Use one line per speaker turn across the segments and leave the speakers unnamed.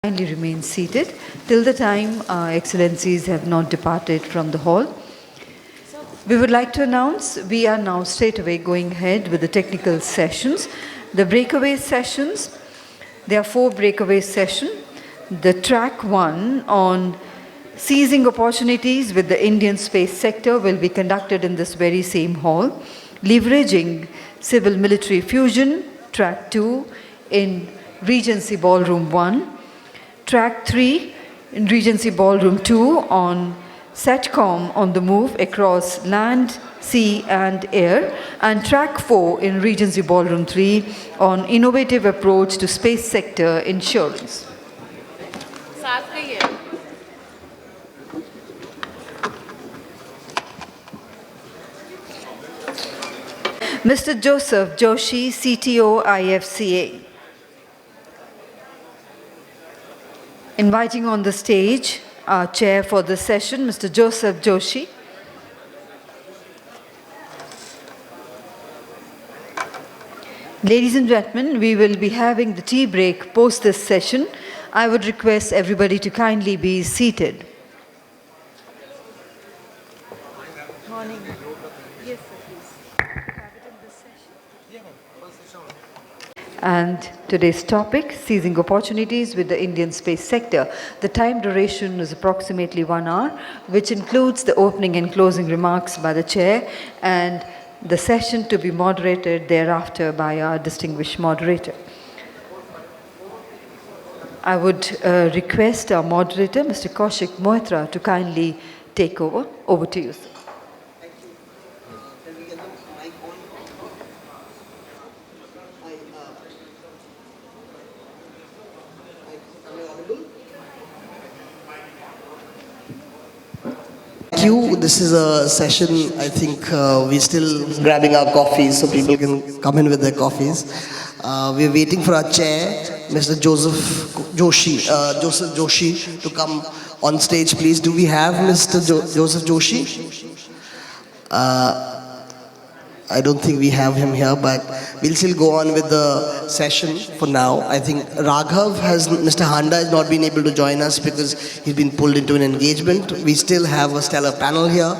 Kindly remain seated till the time our excellencies have not departed from the hall. We would like to announce we are now straight away going ahead with the technical sessions. The breakaway sessions, there are 4 breakaway sessions. The track 1 on seizing opportunities with the Indian space sector will be conducted in this very same hall. Leveraging civil-military fusion, track 2 in Regency Ballroom 1. Track 3 in Regency Ballroom 2 on SATCOM on the move across land, sea and air, and Track 4 in Regency Ballroom 3 on innovative approach to space sector insurance. Mr. Joseph Joshy, CTO, IFSCA. Inviting on the stage our chair for this session, Mr. Joseph Joshy. Ladies and gentlemen, we will be having the tea break post this session. I would request everybody to kindly be seated. Morning. Yes, sir, please. Have it in this session. And today's topic, seizing opportunities with the Indian space sector. The time duration is approximately 1 hour, which includes the opening and closing remarks by the chair and the session to be moderated thereafter by our distinguished moderator. I would request our moderator, Mr. Kaushik Moitra, to kindly take over. Over to you, sir.
This is a session, I think we're still grabbing our coffees so people can come in with their coffees. We're waiting for our chair, Mr. Joseph Joshi, to come on stage, please. Do we have Mr. Joseph Joshi? I don't think we have him here, but we'll still go on with the session for now. I think Raghav Mr. Handa has not been able to join us because he's been pulled into an engagement. We still have a stellar panel here.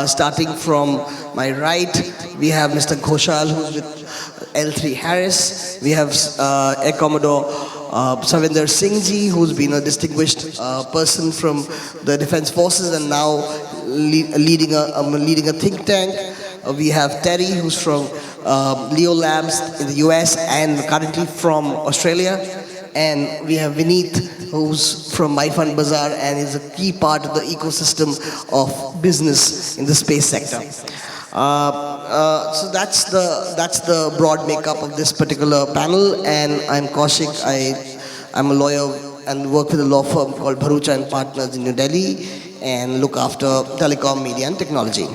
Starting from my right, we have Mr. Ghosal, who's with L3 Harris. We have Air Commodore Savinder Singh, who's been a distinguished person from the Defense Forces and now leading a think tank. We have Terry, who's from Leolabs in the US and currently from Australia. And we have Vineet, who's from Myfundbazaar and is a key part of the ecosystem of business in the space sector. So that's the broad makeup of this particular panel. And I'm Kaushik. I'm a lawyer and work with a law firm called Bharucha and Partners in New Delhi and look after telecom, media and technology.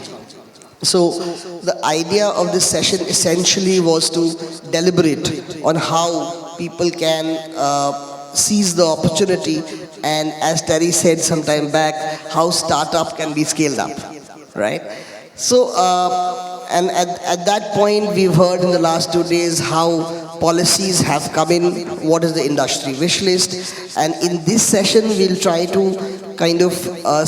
So the idea of this session essentially was to deliberate on how people can seize the opportunity and, as Terry said some time back, how startup can be scaled up, right? So, and at that point we've heard in the last 2 days how policies have come in, what is the industry wish list, and in this session we'll try to kind of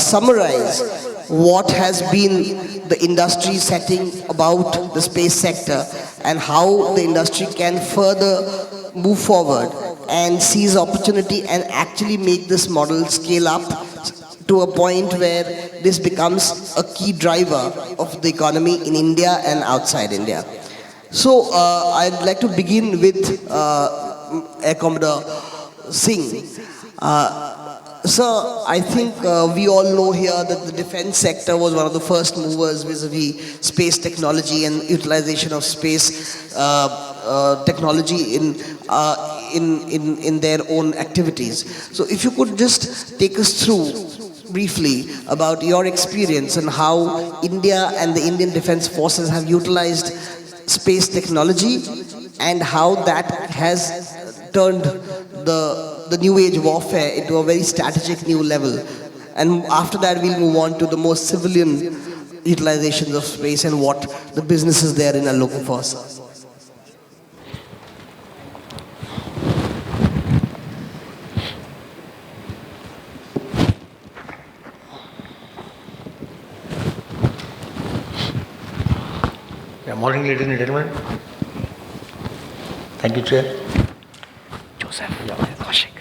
summarize what has been the industry setting about the space sector and how the industry can further move forward and seize opportunity and actually make this model scale up to a point where this becomes a key driver of the economy in India and outside India. So I'd like to begin with Air Commodore Singh. Sir, I think we all know here that the defense sector was one of the first movers vis-a-vis space technology and utilization of space technology in their own activities. So if you could just take us through briefly about your experience and how India and the Indian Defense Forces have utilized space technology and how that has turned the new age warfare into a very strategic new level. And after that we'll move on to the more civilian utilizations of space and what the businesses therein are looking for.
Morning, ladies and gentlemen. Thank you, Chair.
Joseph,
Yeah.
Kaushik.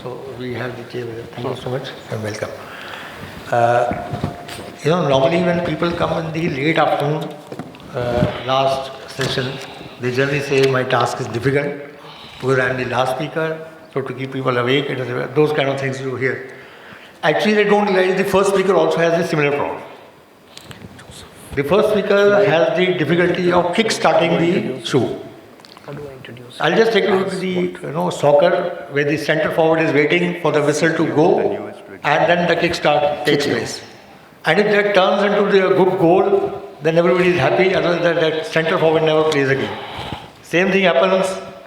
So we have the chair with us. Thank you so much and welcome. Normally when people come in the late afternoon, last session, they generally say my task is difficult because I am the last speaker, so to keep people awake, those kind of things you hear. Actually, they don't realize the first speaker also has a similar problem. The first speaker has the difficulty of kick-starting the show.
How do I introduce?
I'll just take you to the soccer where the centre forward is waiting for the whistle to go and then the kick-start takes place. And if that turns into a good goal, then everybody is happy, otherwise that centre forward never plays again. Same thing happens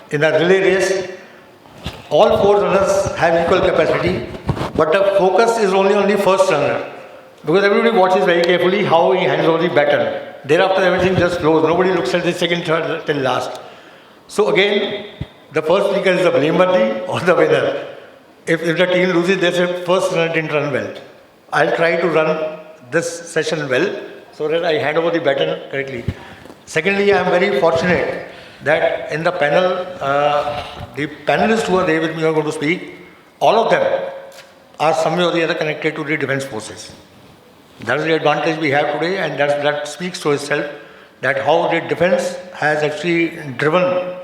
in a relay race. All four runners have equal capacity, but the focus is only on the first runner. Because everybody watches very carefully how he hands over the baton. Thereafter everything just flows. Nobody looks at the second, third till last. So again, the first speaker is the blameworthy or the winner. If the team loses, they say first runner didn't run well. I'll try to run this session well so that I hand over the baton correctly. Secondly, I am very fortunate that in the panel, the panelists who are there with me who are going to speak, all of them are some way or the other connected to the defense forces. That is the advantage we have today, and that speaks to itself that how the defense has actually driven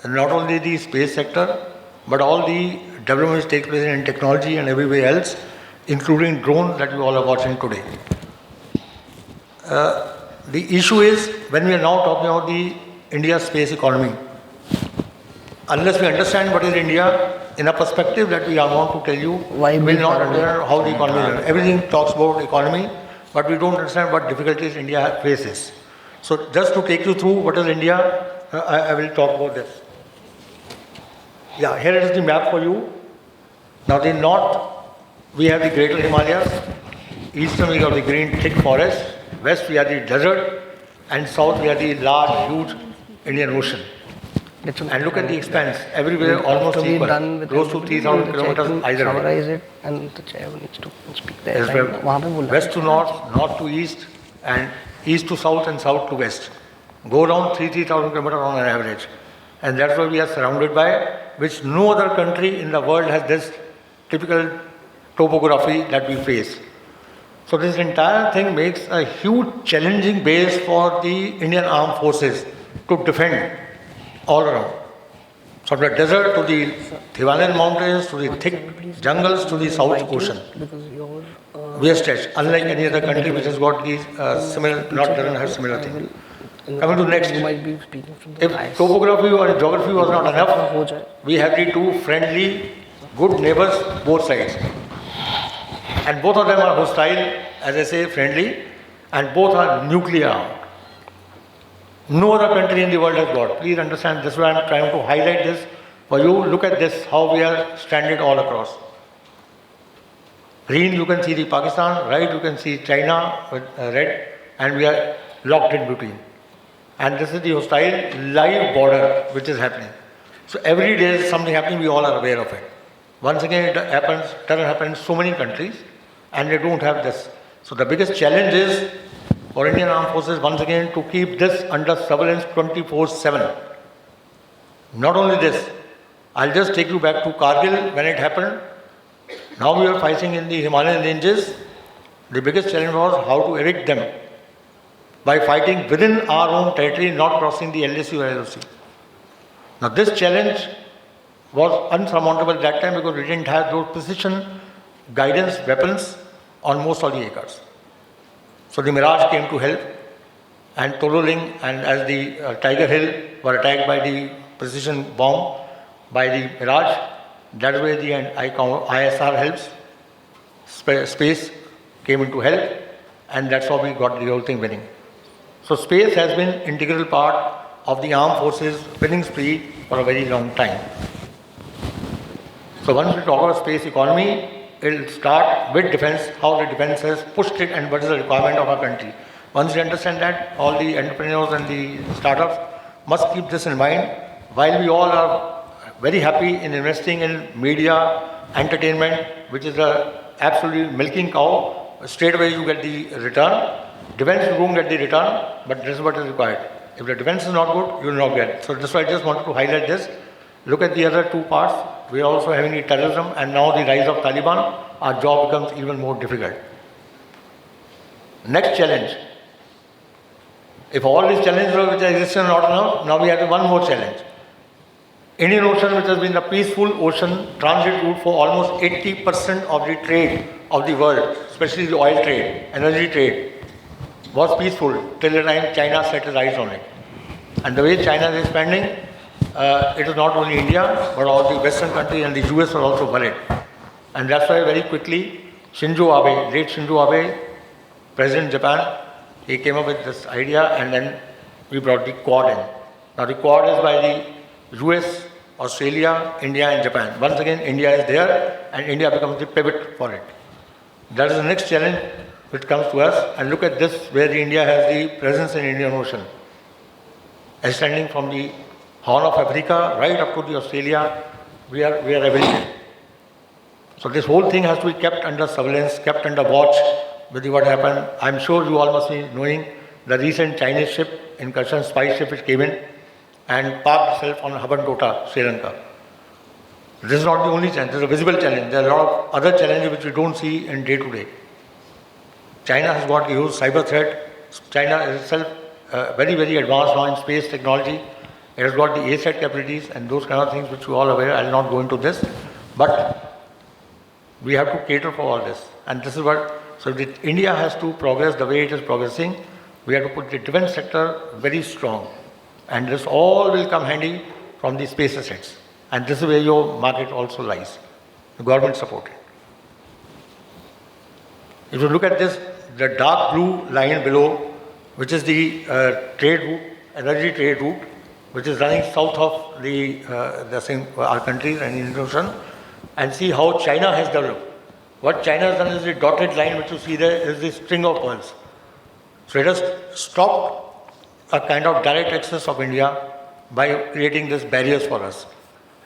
not only the space sector, but all the developments take place in technology and everywhere else, including drones that you all are watching today. The issue is, when we are now talking about the India space economy, unless we understand what is India in a perspective that we are going to tell you, we will not understand how the economy is. Everything talks about economy, but we don't understand what difficulties India faces. So just to take you through what is India, I will talk about this. Yeah, here is the map for you. Now the north, we have the greater Himalayas, eastern we have the green thick forest, west we have the desert, and south we have the large, huge Indian Ocean. And look at the expanse, everywhere almost equal, close to 3,000 kilometers either way.
Summarize it, and the chair needs to speak there.
West to north, north to east, and east to south and south to west. Go around 3,000 kilometers on an average. And that's what we are surrounded by, which no other country in the world has this typical topography that we face. So this entire thing makes a huge challenging base for the Indian armed forces to defend all around. From the desert to the Himalayan mountains, to the thick jungles, to the South Ocean. We are stretched, unlike any other country which has got these doesn't have similar thing. Coming to next, if topography or geography was not enough, we have the two friendly, good neighbors both sides. And both of them are hostile, as I say, friendly, and both are nuclear armed. No other country in the world has got. Please understand, this is why I am trying to highlight this for you. Look at this, how we are stranded all across. Green, you can see the Pakistan, right, you can see China with red, and we are locked in between. And this is the hostile live border which is happening. So every day is something happening, we all are aware of it. Once again, it doesn't happen in so many countries, and they don't have this. So the biggest challenge is for Indian Armed Forces, once again, to keep this under surveillance 24/7. Not only this, I'll just take you back to Kargil when it happened. Now we are fighting in the Himalayan ranges. The biggest challenge was how to evict them by fighting within our own territory, not crossing the LSU or LOC. Now this challenge was unsurmountable at that time because we didn't have those precision guidance weapons on most of the acres. So the Mirage came to help, and Tololing and as the Tiger Hill were attacked by the precision bomb by the Mirage. That way the ISR helps, space came into help, and that's how we got the whole thing winning. So space has been integral part of the armed forces winning spree for a very long time. So once we talk about space economy, it will start with defense, how the defense has pushed it and what is the requirement of our country. Once we understand that, all the entrepreneurs and the startups must keep this in mind. While we all are very happy in investing in media, entertainment, which is a absolutely milking cow, straight away you get the return. defense you won't get the return, but this is what is required. If the defense is not good, you will not get. So this is why I just wanted to highlight this. Look at the other two parts. We are also having the terrorism and now the rise of Taliban. Our job becomes even more difficult. Next challenge. If all these challenges which exist are not enough, now we have one more challenge. Indian Ocean, which has been the peaceful ocean transit route for almost 80% of the trade of the world, especially the oil trade, energy trade, was peaceful till the time China set its eyes on it. And the way China is expanding, it is not only India, but all the Western countries and the US are also worried. And that's why very quickly, Shinzo Abe, late Shinzo Abe, President of Japan, he came up with this idea and then we brought the Quad in. Now the Quad is by the US, Australia, India and Japan. Once again, India is there and India becomes the pivot for it. That is the next challenge which comes to us. And look at this, where India has the presence in Indian Ocean. Extending from the Horn of Africa right up to the Australia, we are everywhere. So this whole thing has to be kept under surveillance, kept under watch with what happened. I'm sure you all must be knowing the recent Chinese ship, incursion spy ship which came in and parked itself on Habantota, Sri Lanka. This is not the only challenge, this is a visible challenge. There are a lot of other challenges which we don't see in day to day. China has got a huge cyber threat. China is itself very, very advanced now in space technology. It has got the ASAT capabilities and those kind of things which you all are aware. I will not go into this. But we have to cater for all this. And this is what, so India has to progress the way it is progressing. We have to put the defense sector very strong. And this all will come handy from the space assets. And this is where your market also lies. The government support it. If you look at this, the dark blue line below, which is the trade route, energy trade route, which is running south of our countries and Indian Ocean, and see how China has developed. What China has done is the dotted line which you see there is the string of pearls. So it has stopped a kind of direct access of India by creating these barriers for us.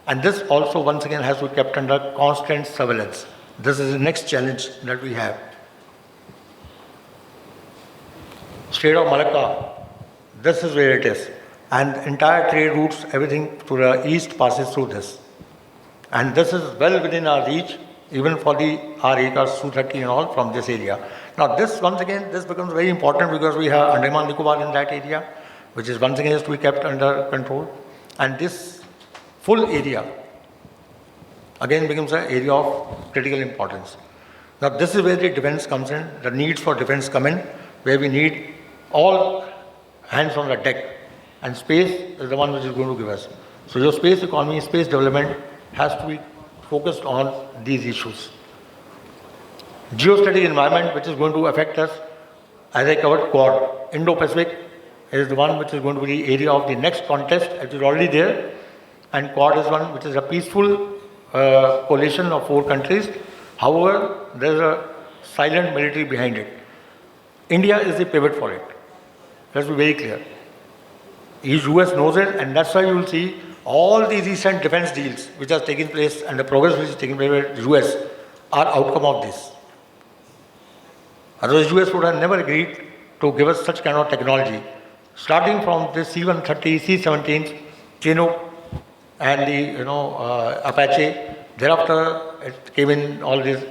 And this also once again has to be kept under constant surveillance. This is the next challenge that we have. Strait of Malacca, this is where it is. And entire trade routes, everything to the east passes through this. And this is well within our reach, even for our acres, Su-30 and all from this area. Now this, once again, this becomes very important because we have Andaman Nicobar in that area, which is once again has to be kept under control. And this full area, again becomes an area of critical importance. Now this is where the defense comes in, the needs for defense come in, where we need all hands on the deck. And space is the one which is going to give us. So your space economy, space development has to be focused on these issues. Geostatic environment which is going to affect us, as I covered Quad. Indo-Pacific is the one which is going to be the area of the next contest, which is already there. And Quad is one which is a peaceful coalition of 4 countries. However, there is a silent military behind it. India is the pivot for it. Let's be very clear. The US knows it, and that's why you will see all these recent defense deals which are taking place and the progress which is taking place with the US are outcome of this. Otherwise, US would have never agreed to give us such kind of technology. Starting from the C-130, C-17, Chinook, and the Apache. Thereafter, it came in. All these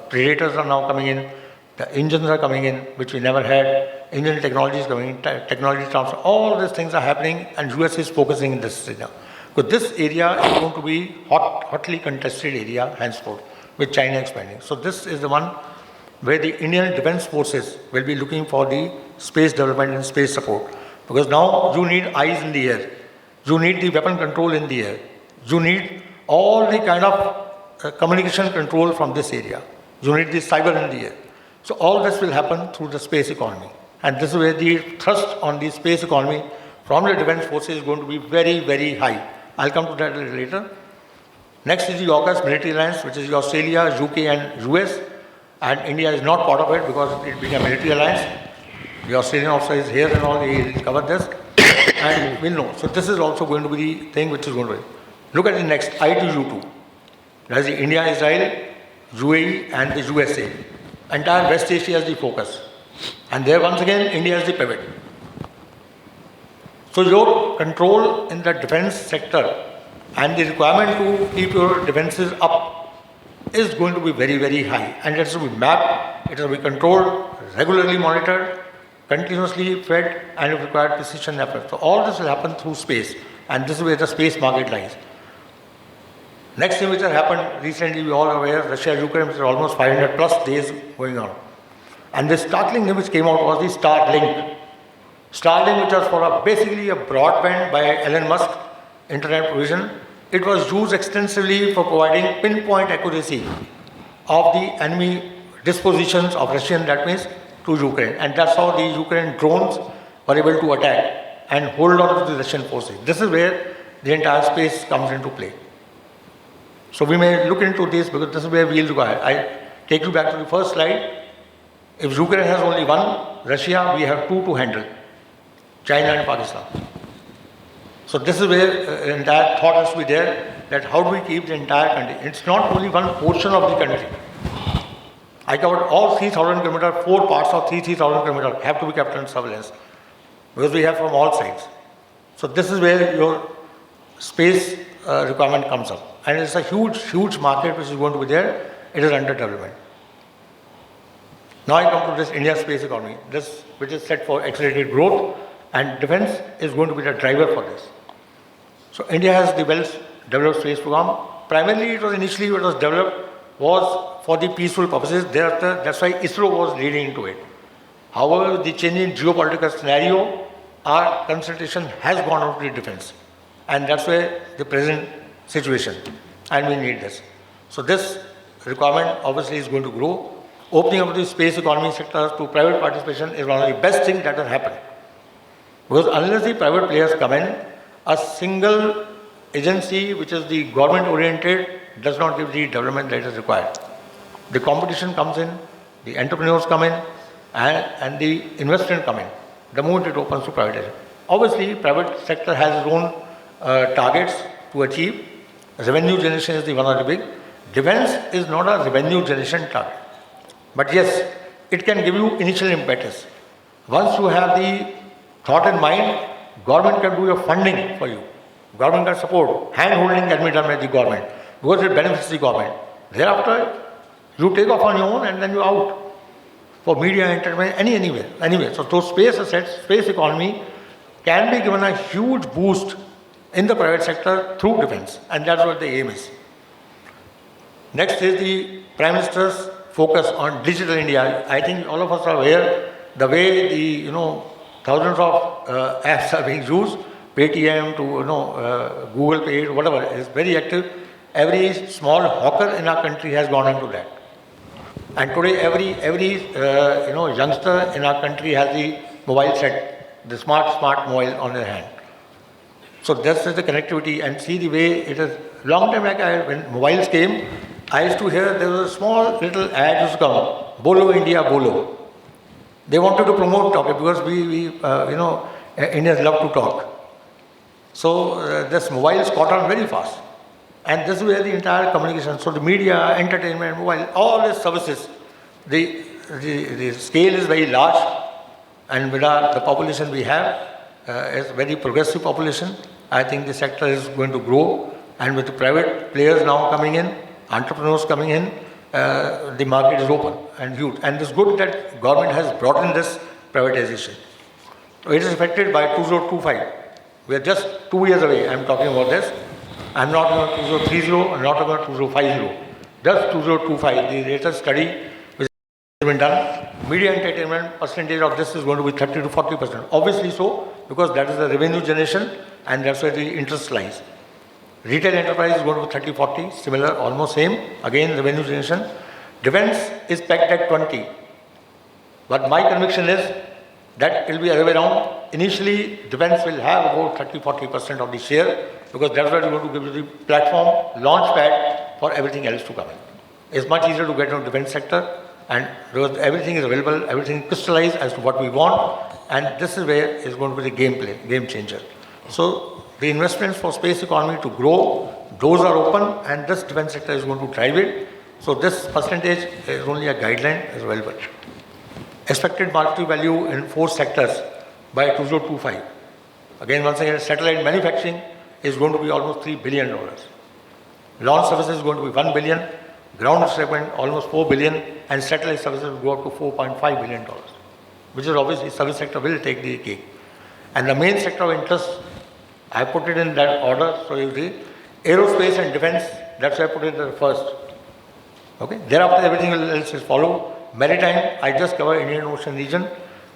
Predators are now coming in. The engines are coming in, which we never had. Engine technology is coming in. Technology transfer. All these things are happening, and US is focusing in this area. Because this area is going to be hotly contested area henceforth, with China expanding. So this is the one where the Indian Defence Forces will be looking for the space development and space support. Because now you need eyes in the air. You need the weapon control in the air. You need all the kind of communication control from this area. You need the cyber in the air. So all this will happen through the space economy. And this is where the thrust on the space economy from the defense forces is going to be very, very high. I'll come to that a little later. Next is the AUKUS military alliance, which is Australia, UK and US. And India is not part of it because it being a military alliance. The Australian officer is here and all, he will cover this. And we'll know. So this is also going to be the thing which is going to be. Look at the next, I2U2. That is the India, Israel, UAE and the USA. Entire West Asia is the focus. And there once again, India is the pivot. So your control in the defense sector and the requirement to keep your defenses up is going to be very, very high. And it has to be mapped, it has to be controlled, regularly monitored, continuously fed, and if required, precision effort. So all this will happen through space, and this is where the space market lies. Next thing which has happened recently, we all are aware, Russia-Ukraine, which is almost 500 plus days going on. And the startling thing which came out was the Starlink. Starlink, which was basically a broadband by Elon Musk, internet provision. It was used extensively for providing pinpoint accuracy of the enemy dispositions of Russian, that means, to Ukraine. And that's how the Ukraine drones were able to attack and hold on to the Russian forces. This is where the entire space comes into play. So we may look into this because this is where we'll require. I take you back to the first slide. If Ukraine has only one, Russia, we have two to handle, China and Pakistan. So this is where the entire thought has to be there, that how do we keep the entire country? It's not only one portion of the country. I covered all 3,000 kilometers, 4 parts of 3,000 kilometers have to be kept under surveillance because we have from all sides. So this is where your space requirement comes up. And it's a huge, huge market which is going to be there. It is under development. Now I come to this India space economy, this which is set for accelerated growth, and defense is going to be the driver for this. So India has developed space program. Primarily it was developed was for the peaceful purposes. Thereafter, that's why ISRO was leading into it. However, the changing geopolitical scenario, our concentration has gone on to the defense. And that's where the present situation, and we need this. So this requirement obviously is going to grow. Opening up the space economy sector to private participation is one of the best things that has happened. Because unless the private players come in, a single agency which is the government oriented does not give the development that is required. The competition comes in, the entrepreneurs come in, and the investment come in. The moment it opens to private. Obviously, private sector has its own targets to achieve. Revenue generation is the one of the big. Defense is not a revenue generation target. But yes, it can give you initial impetus. Once you have the thought in mind, government can do your funding for you. Government can support. Hand-holding can be done by the government because it benefits the government. Thereafter, you take off on your own and then you're out. For media, entertainment, anywhere. So those space assets, space economy can be given a huge boost in the private sector through defense, and that's what the aim is. Next is the Prime Minister's focus on digital India. I think all of us are aware the way the thousands of apps are being used, Paytm to Google Pay, whatever, is very active. Every small hawker in our country has gone into that. And today every youngster in our country has the mobile set, the smart mobile on their hand. So this is the connectivity, and see the way it is. Long time back, when mobiles came, I used to hear there was a small little ad used to come, Bolo India Bolo. They wanted to promote talking because Indians love to talk. So this mobiles caught on very fast. And this is where the entire communication, so the media, entertainment, mobile, all these services, the scale is very large, and with the population we have, is very progressive population. I think the sector is going to grow, and with the private players now coming in, entrepreneurs coming in, the market is open and huge. And it's good that government has brought in this privatization. So it is affected by 2025. We are just 2 years away. I am talking about this. I am not about 2030, I am not about 2050. Just 2025, the latest study which has been done, media entertainment percentage of this is going to be 30 to 40%. Obviously so, because that is the revenue generation and that's where the interest lies. Retail enterprise is going to be 30-40, similar, almost same, again revenue generation. Defense is pegged at 20. But my conviction is that it will be the other way around. Initially, defense will have about 30-40% of the share because that's what we're going to give you the platform, launch pad for everything else to come in. It's much easier to get into the defense sector and because everything is available, everything is crystallized as to what we want, and this is where it's going to be the game changer. So the investments for space economy to grow, those are open and this defense sector is going to drive it. So this percentage is only a guideline as well. expected monetary value in 4 sectors by 2025. Again, once again, satellite manufacturing is going to be almost $3 billion. Launch services is going to be $1 billion, ground segment almost $4 billion, and satellite services will go up to $4.5 billion, which is obviously service sector will take the cake. And the main sector of interest, I put it in that order, so you see, aerospace and defense, that's why I put it at first. Okay, thereafter everything else is follow. Maritime, I just cover Indian Ocean region,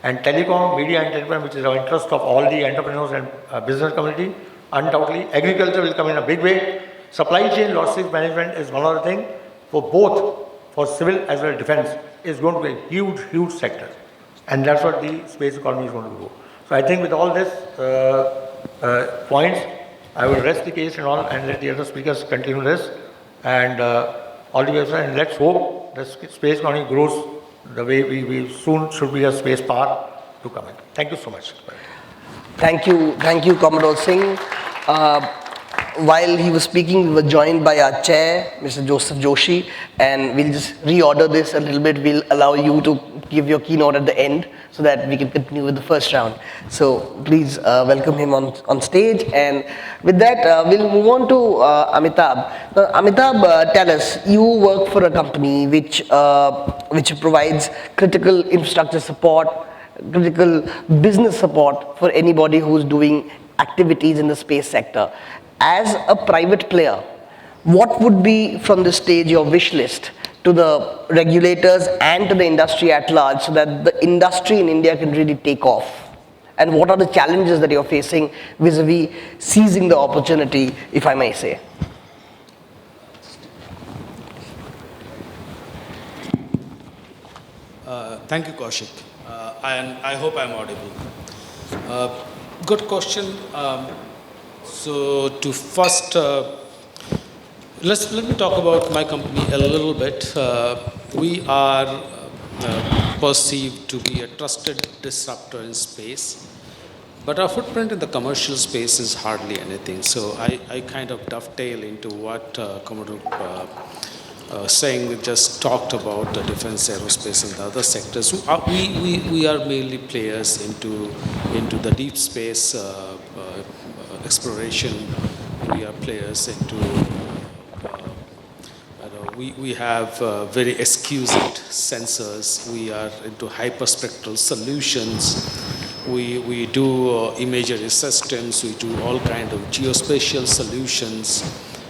and telecom, media and telecom, which is of interest of all the entrepreneurs and business community, undoubtedly. Agriculture will come in a big way. Supply chain logistics management is one other thing for both, for civil as well as defense, is going to be a huge, huge sector. And that's what the space economy is going to go. So I think with all this points, I will rest the case and all and let the other speakers continue this. And all the best, and let's hope the space economy grows the way we soon should be a space power to come in. Thank you so much.
Thank you, Commodore Singh. While he was speaking, we were joined by our chair, Mr. Joshy, and we'll just reorder this a little bit. We'll allow you to give your keynote at the end so that we can continue with the first round. So please welcome him on stage. And with that, we'll move on to Amitabh. Now, Amitabh, tell us, you work for a company which provides critical infrastructure support, critical business support for anybody who's doing activities in the space sector. As a private player, what would be from this stage your wish list to the regulators and to the industry at large so that the industry in India can really take off? And what are the challenges that you're facing vis-a-vis seizing the opportunity, if I may say?
Thank you, Kaushik. And I hope I'm audible. Good question. So to first, let me talk about my company a little bit. We are perceived to be a trusted disruptor in space, but our footprint in the commercial space is hardly anything. So I kind of dovetail into what Commodore Singh just talked about, the defense, aerospace, and the other sectors. We are mainly players into the deep space exploration. We are players into, we have very exquisite sensors. We are into hyperspectral solutions. We do imagery systems. We do all kind of geospatial solutions.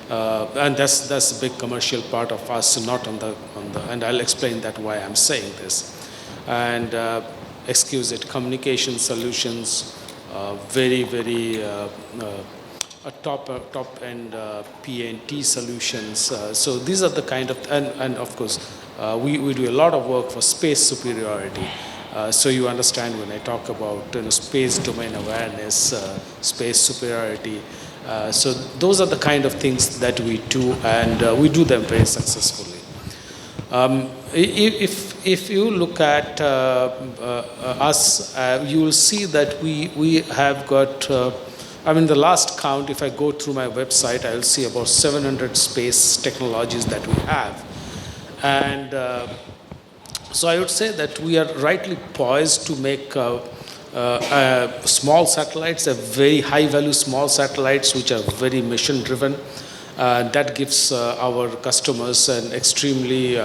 And that's a big commercial part of us, not on the, and I'll explain that why I'm saying this. And exquisite communication solutions, very top-end PNT solutions. So these are the kind of, and of course, we do a lot of work for space superiority. So you understand when I talk about space domain awareness, space superiority. So those are the kind of things that we do, and we do them very successfully. If you look at us, you will see that we have got, the last count, if I go through my website, I will see about 700 space technologies that we have. And so I would say that we are rightly poised to make small satellites, very high-value small satellites, which are very mission-driven. That gives our customers an extremely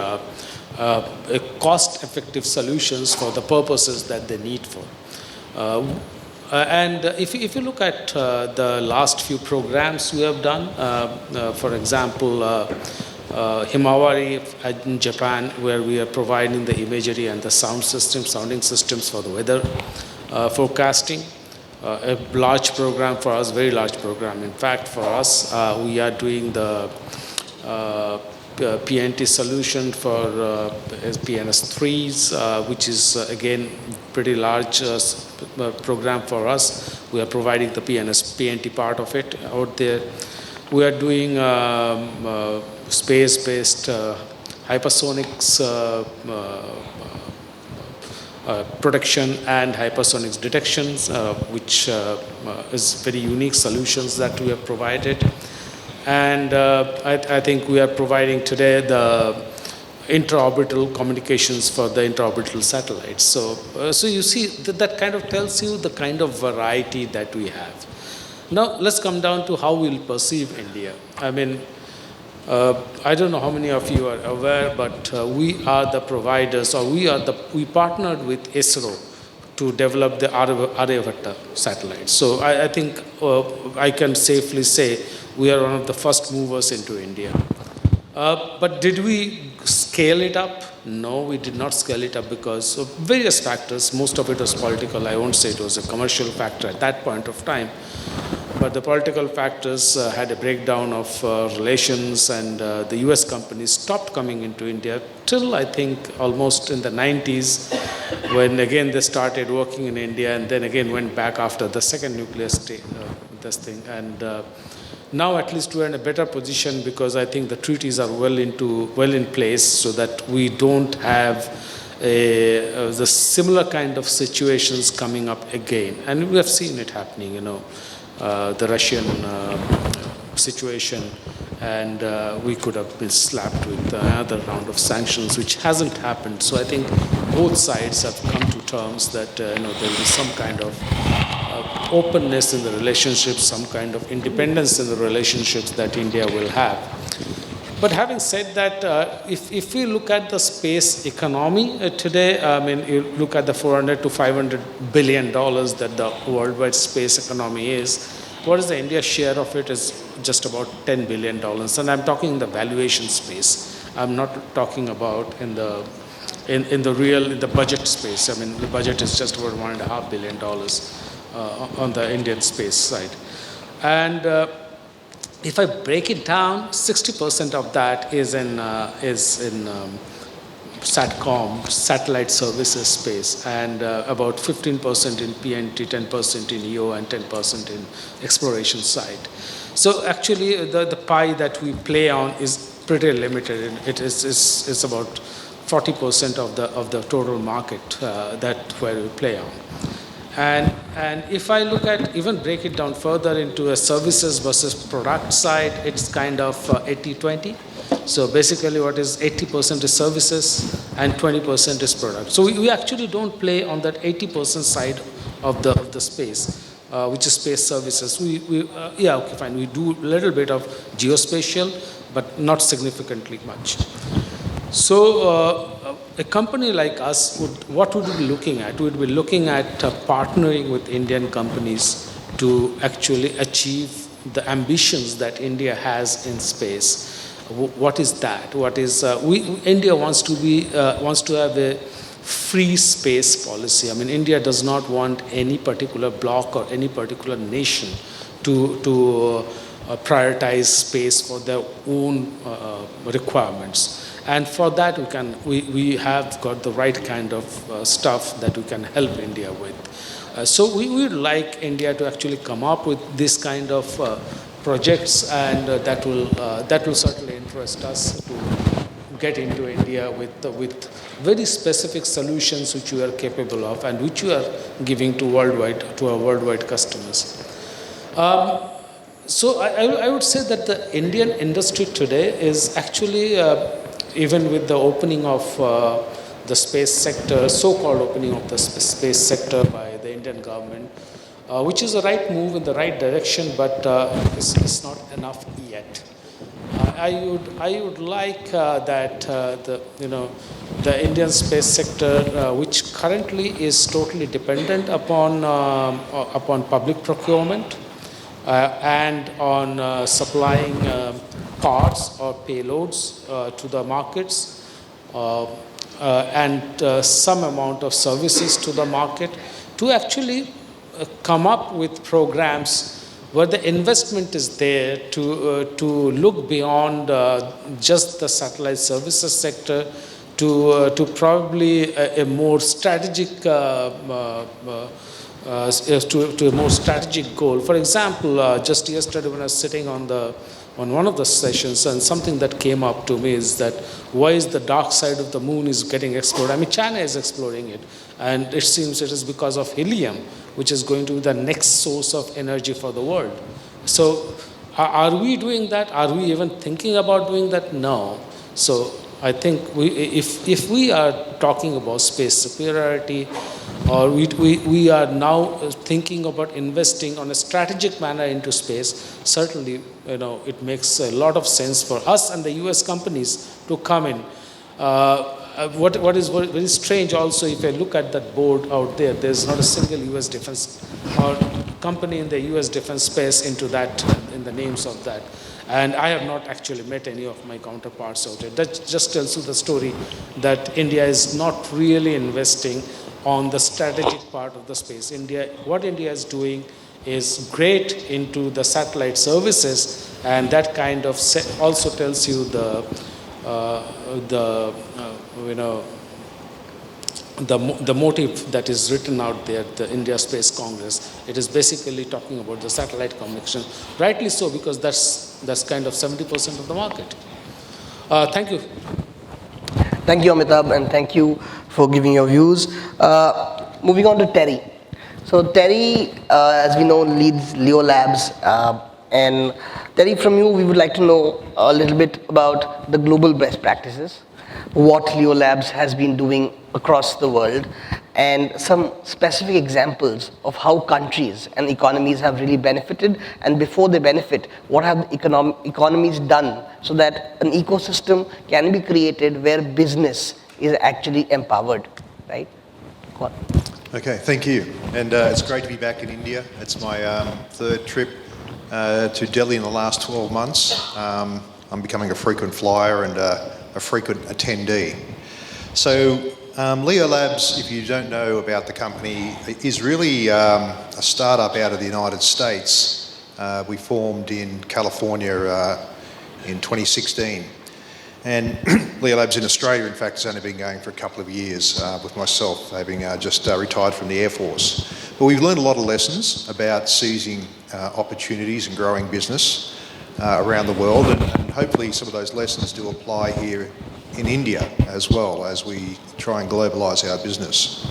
cost-effective solutions for the purposes that they need for. And if you look at the last few programs we have done, for example, Himawari in Japan, where we are providing the imagery and the sounding systems for the weather forecasting. A large program for us, very large program. In fact, for us, we are doing the PNT solution for PNS3s, which is again pretty large program for us. We are providing the PNT part of it out there. We are doing space-based hypersonics protection and hypersonics detections, which is very unique solutions that we have provided. And I think we are providing today the intraorbital communications for the intraorbital satellites. So you see that kind of tells you the kind of variety that we have. Now let's come down to how we'll perceive India. I mean, I don't know how many of you are aware, but we are the providers, or we partnered with ISRO to develop the Aryabhatta satellite. So I think I can safely say we are one of the first movers into India. But did we scale it up? No, we did not scale it up because of various factors. Most of it was political. I won't say it was a commercial factor at that point of time. But the political factors had a breakdown of relations, and the US companies stopped coming into India till I think almost in the 90s, when again they started working in India, and then again went back after the second nuclear this thing. And now at least we're in a better position because I think the treaties are well in place, so that we don't have the similar kind of situations coming up again. And we have seen it happening, the Russian situation, and we could have been slapped with another round of sanctions, which hasn't happened. So I think both sides have come to terms that there will be some kind of openness in the relationships, some kind of independence in the relationships that India will have. But having said that, if we look at the space economy today, I mean, you look at the $400 to $500 billion that the worldwide space economy is. What is the India share of it? Is just about $10 billion. And I'm talking in the valuation space. I'm not talking about in the budget space. I mean, the budget is just about $1.5 billion on the Indian space side. And if I break it down, 60% of that is in SATCOM, satellite services space, and about 15% in PNT, 10% in EO, and 10% in exploration side. So actually, the pie that we play on is pretty limited. It is about 40% of the total market that where we play on. And if I look at, even break it down further into a services versus product side, it's kind of 80-20. So basically what is 80% is services and 20% is product. So we actually don't play on that 80% side of the space, which is space services. Yeah, okay, fine. We do a little bit of geospatial, but not significantly much. So a company like us, what would we be looking at? We would be looking at partnering with Indian companies to actually achieve the ambitions that India has in space. What is that? What is India wants to have a free space policy. I mean, India does not want any particular bloc or any particular nation to prioritize space for their own requirements. And for that, we have got the right kind of stuff that we can help India with. So we would like India to actually come up with this kind of projects, and that will certainly interest us to get into India with very specific solutions which we are capable of and which we are giving to our worldwide customers. So I would say that the Indian industry today is actually, even with the opening of the space sector, so-called opening of the space sector by the Indian government, which is the right move in the right direction, but it's not enough yet. I would like that the Indian space sector, which currently is totally dependent upon public procurement and on supplying parts or payloads to the markets and some amount of services to the market, to actually come up with programs where the investment is there to look beyond just the satellite services sector to probably a more strategic to a more strategic goal. For example, just yesterday when I was sitting on one of the sessions, and something that came up to me is that why is the dark side of the moon is getting explored? I mean, China is exploring it, and it seems it is because of helium, which is going to be the next source of energy for the world. So are we doing that? Are we even thinking about doing that? No. So I think if we are talking about space superiority, or we are now thinking about investing on a strategic manner into space, certainly, it makes a lot of sense for us and the US companies to come in. What is very strange also, if I look at that board out there, there's not a single US defense or company in the US defense space into that, in the names of that. And I have not actually met any of my counterparts out there. That just tells you the story that India is not really investing on the strategic part of the space. What India is doing is great into the satellite services, and that kind of also tells you the motive that is written out there, the India Space Congress. It is basically talking about the satellite communication. Rightly so, because that's kind of 70% of the market. Thank you.
Thank you, Amitabh, and thank you for giving your views. Moving on to Terry. So Terry, as we know, leads Leolabs. And Terry, from you, we would like to know a little bit about the global best practices, what Leolabs has been doing across the world, and some specific examples of how countries and economies have really benefited, and before they benefit, what have economies done so that an ecosystem can be created where business is actually empowered, right? Go on.
Okay, thank you. And it's great to be back in India. It's my third trip to Delhi in the last 12 months. I'm becoming a frequent flyer and a frequent attendee. So Leolabs, if you don't know about the company, is really a startup out of the United States. We formed in California in 2016. And Leolabs in Australia, in fact, has only been going for a couple of years, with myself having just retired from the Air Force. But we've learned a lot of lessons about seizing opportunities and growing business around the world, and hopefully some of those lessons do apply here in India as well as we try and globalise our business.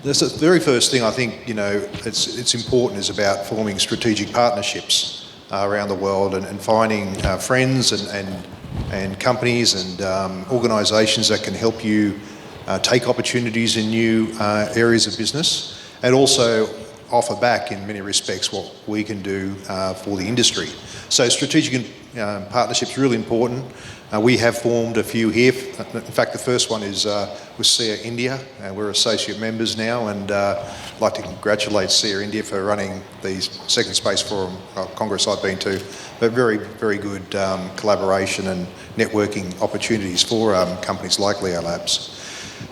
The very first thing I think it's important is about forming strategic partnerships around the world and finding friends and companies and organisations that can help you take opportunities in new areas of business, and also offer back in many respects what we can do for the industry. So strategic partnerships are really important. We have formed a few here. In fact, the first one is with SIA-INDIA, and we're associate members now, and I'd like to congratulate SIA-INDIA for running the second Space Forum Congress I've been to. But very, very good collaboration and networking opportunities for companies like Leolabs.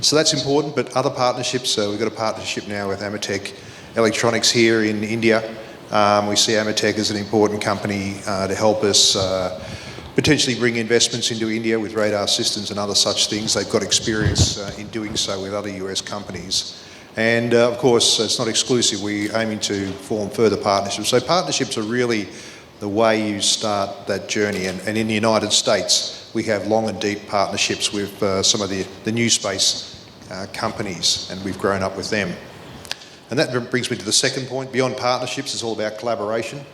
So that's important, but other partnerships, we've got a partnership now with Amitech Electronics here in India. We see Amitech as an important company to help us potentially bring investments into India with radar systems and other such things. They've got experience in doing so with other US companies. And of course, it's not exclusive. We're aiming to form further partnerships. So partnerships are really the way you start that journey. And in the United States, we have long and deep partnerships with some of the new space companies, and we've grown up with them. And that brings me to the second point. Beyond partnerships, it's all about collaboration.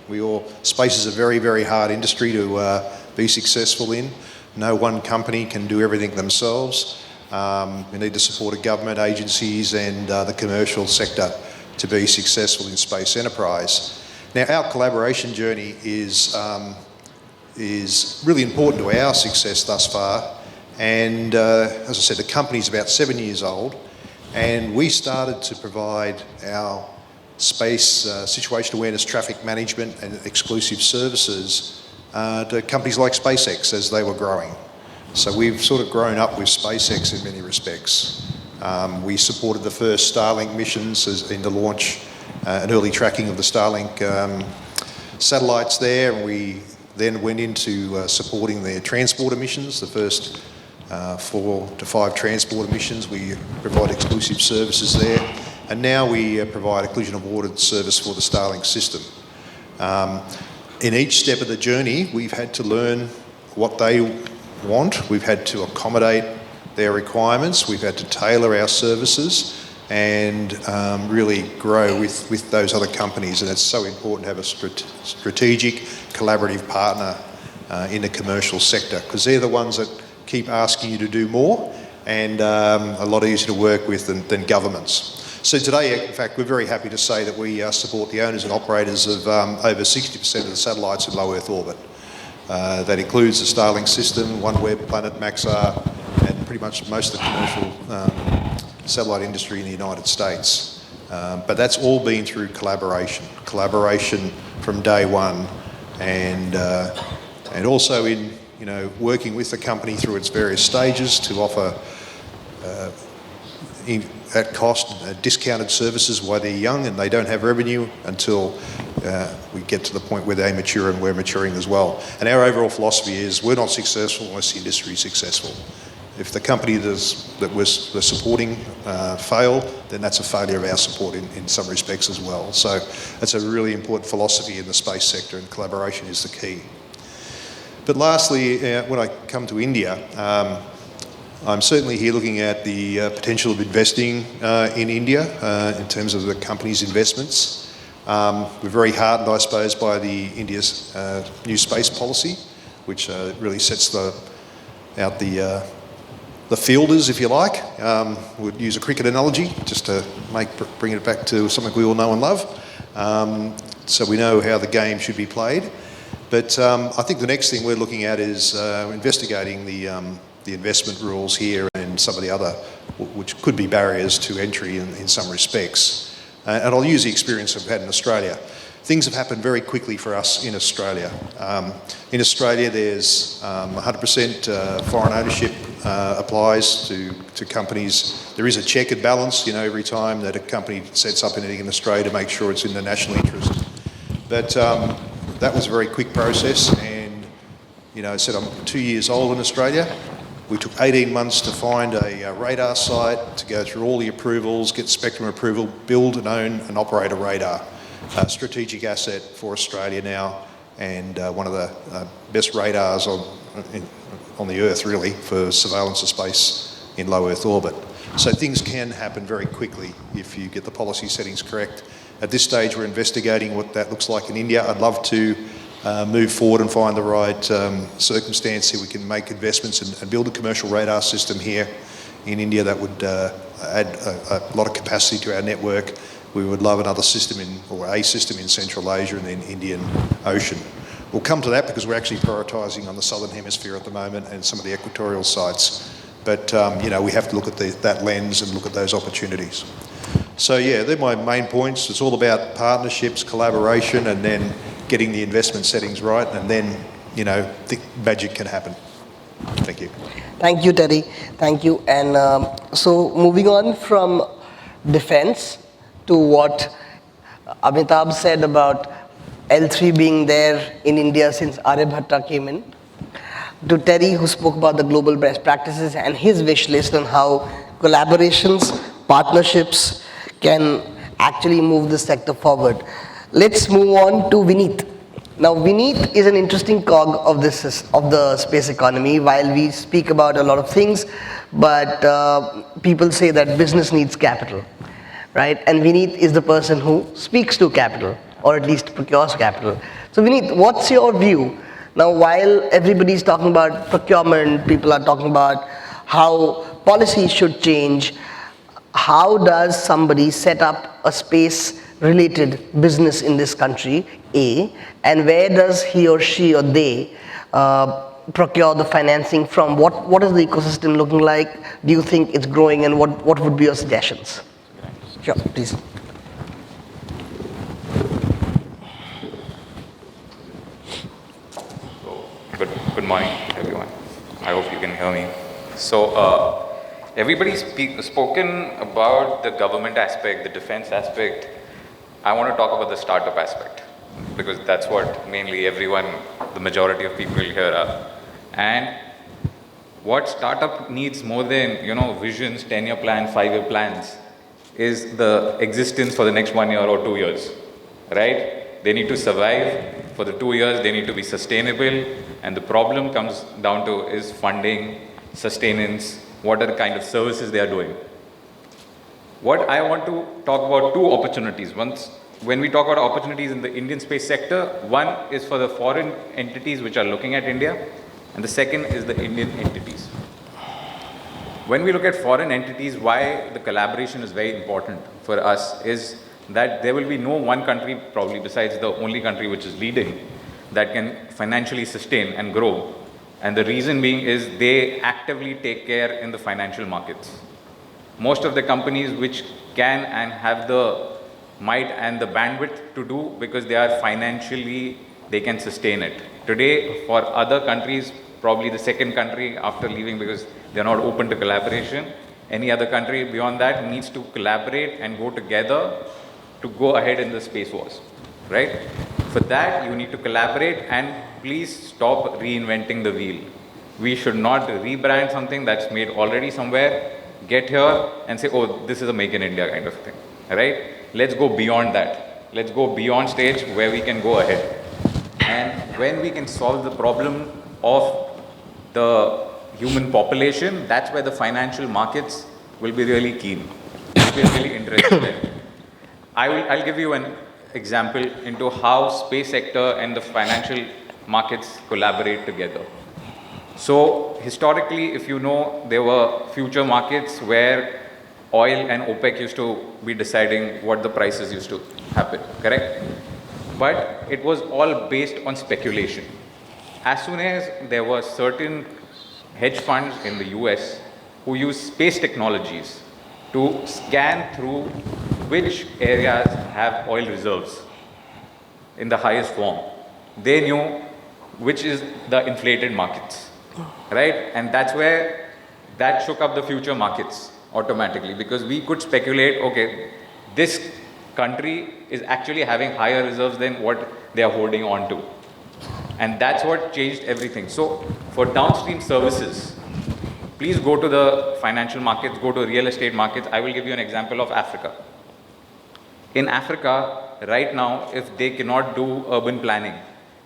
Space is a very, very hard industry to be successful in. No one company can do everything themselves. We need the support of government agencies and the commercial sector to be successful in space enterprise. Now, our collaboration journey is really important to our success thus far. And as I said, the company's about 7 years old. And we started to provide our space situation awareness, traffic management and exclusive services to companies like SpaceX as they were growing. So we've sort of grown up with SpaceX in many respects. We supported the first Starlink missions in the launch and early tracking of the Starlink satellites there. And we then went into supporting their transporter missions, the first 4 to 5 transport missions. We provide exclusive services there, and now we provide a collision avoidance service for the Starlink system. In each step of the journey, we've had to learn what they want. We've had to accommodate their requirements. We've had to tailor our services and really grow with those other companies. And it's so important to have a strategic, collaborative partner in the commercial sector, because they're the ones that keep asking you to do more, and a lot easier to work with than governments. So today, in fact, we're very happy to say that we support the owners and operators of over 60% of the satellites in low Earth orbit. That includes the Starlink system, OneWeb, Planet, Maxar, and pretty much most of the commercial satellite industry in the United States. But that's all been through collaboration from day one, and also in working with the company through its various stages to offer at cost discounted services while they're young and they don't have revenue until we get to the point where they mature, and we're maturing as well. And our overall philosophy is we're not successful unless the industry is successful. If the company that we're supporting fail, then that's a failure of our support in some respects as well. So that's a really important philosophy in the space sector, and collaboration is the key. But lastly, when I come to India, I'm certainly here looking at the potential of investing in India in terms of the company's investments. We're very heartened, I suppose, by India's new space policy, which really sets out the fielders, if you like. We'd use a cricket analogy just to bring it back to something we all know and love. So we know how the game should be played. But I think the next thing we're looking at is investigating the investment rules here and some of the other, which could be barriers to entry in some respects. And I'll use the experience I've had in Australia. Things have happened very quickly for us in Australia. In Australia, there's 100% foreign ownership applies to companies. There is a check and balance, every time that a company sets up anything in Australia to make sure it's in the national interest. But that was a very quick process, and I said I'm 2 years old in Australia. We took 18 months to find a radar site, to go through all the approvals, get spectrum approval, build and own and operate a radar. A strategic asset for Australia now, and one of the best radars on the Earth, really, for surveillance of space in low Earth orbit. So things can happen very quickly if you get the policy settings correct. At this stage, we're investigating what that looks like in India. I'd love to move forward and find the right circumstance here. We can make investments and build a commercial radar system here in India that would add a lot of capacity to our network. We would love another system or a system in Central Asia and then Indian Ocean. We'll come to that because we're actually prioritising on the Southern Hemisphere at the moment and some of the equatorial sites. But, we have to look at that lens and look at those opportunities. So, yeah, they're my main points. It's all about partnerships, collaboration, and then getting the investment settings right, and then, the magic can happen. Thank you.
Thank you, Terry. Thank you. And so moving on from defense to what Amitabh said about L3 being there in India since Aryabhatta came in, to Terry, who spoke about the global best practices and his wish list on how collaborations, partnerships can actually move the sector forward. Let's move on to Vineet. Now, Vineet is an interesting cog of the space economy. While we speak about a lot of things, but people say that business needs capital, right? And Vineet is the person who speaks to capital, or at least procures capital. So Vineet, what's your view? Now, while everybody's talking about procurement, people are talking about how policies should change, how does somebody set up a space-related business in this country, A, and where does he or she or they procure the financing from? What is the ecosystem looking like? Do you think it's growing, and what would be your suggestions? Sure, please.
Good morning, everyone. I hope you can hear me. So, everybody's spoken about the government aspect, the defense aspect. I want to talk about the startup aspect, because that's what mainly everyone, the majority of people here are. And what startup needs more than, visions, 10-year plans, 5-year plans, is the existence for the next 1 year or 2 years, right? They need to survive. For the 2 years, they need to be sustainable. And the problem comes down to is funding, sustenance, what are the kind of services they are doing. What I want to talk about, two opportunities. When we talk about opportunities in the Indian space sector, one is for the foreign entities which are looking at India, and the second is the Indian entities. when we look at foreign entities, why the collaboration is very important for us is that there will be no one country, probably besides the only country which is leading, that can financially sustain and grow. And the reason being is they actively take care in the financial markets. Most of the companies which can and have the might and the bandwidth to do, because they are financially, they can sustain it. Today, for other countries, probably the second country after leaving, because they're not open to collaboration, any other country beyond that needs to collaborate and go together to go ahead in the space wars, right? For that, you need to collaborate, and please stop reinventing the wheel. We should not rebrand something that's made already somewhere, get here and say, oh, this is a Make in India kind of thing, right? Let's go beyond that. Let's go beyond stage where we can go ahead. And when we can solve the problem of the human population, that's where the financial markets will be really keen. Will be really interested in. I'll give you an example into how space sector and the financial markets collaborate together. So historically, if you know, there were future markets where oil and OPEC used to be deciding what the prices used to happen, correct? But it was all based on speculation. As soon as there were certain hedge funds in the US who used space technologies to scan through which areas have oil reserves in the highest form, they knew which is the inflated markets, right? And that's where that shook up the future markets automatically, because we could speculate, okay, this country is actually having higher reserves than what they are holding on to. And that's what changed everything. So for downstream services, please go to the financial markets, go to real estate markets. I will give you an example of Africa. In Africa, right now, if they cannot do urban planning,